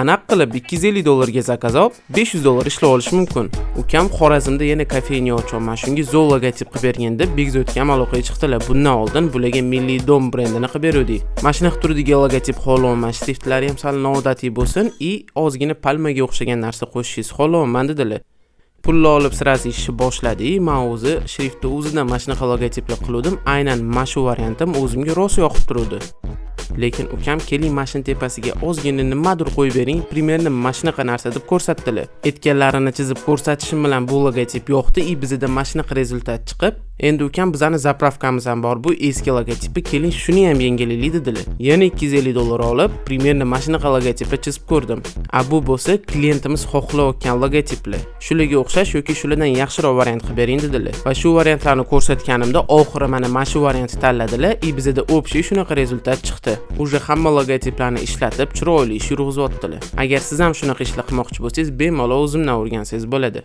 Qanaq qilib $250 zakaz olib $500 ishlab olish mumkin? Ukam Xorazmda yana kafenya ochaman, shunga zo'r logotip qilib berganda Bekzod ukam aloqaga chiqdilar. Bundan oldin bularga Milliy dom brendini qilib berdik. Mashina turidagi logotip xohlaman, shriftlari ham sal noodatiy bo'lsin, ozgina palmaga o'xshagan narsa qo'shishingiz xohlaman dedilar. Pulni olib sirasi ishni boshladik. Men o'zi shriftni o'zidan mashina logotiplar qildim. Aynan mana shu variantim o'zimga rosa yoqib turdi. Lekin ukam keling mashina tepasiga ozgina nimadir qo'yib bering, primerni mashina narsa deb ko'rsatdilar. Aytganlarini chizib ko'rsatishim bilan bu logotip yo'qdi, bizda mashina rezultat chiqib, endi ukam bizani zapravkamiz ham bor. Bu eski logotipi, keling shuni ham yangilaylik dedilar. Yana $250 olib, primerni mashina logotipi chizib ko'rdim. Bu bo'lsa klientimiz xohlayotgan logotiplar. Shularga o'xshash yoki shulardan yaxshiroq variant qilib bering dedilar. Va shu variantlarni ko'rsatganimda oxiri mana shu variantni tanladilar. Bizda общий shunaqa rezultat chiqdi. Uje hamma logotiplarni ishlatib, chiroyli ish yurg'izib o'tdilar. Agar siz ham shunaqa ishlar qilmoqchi bo'lsangiz, bemalol o'zimdan o'rgansangiz bo'ladi.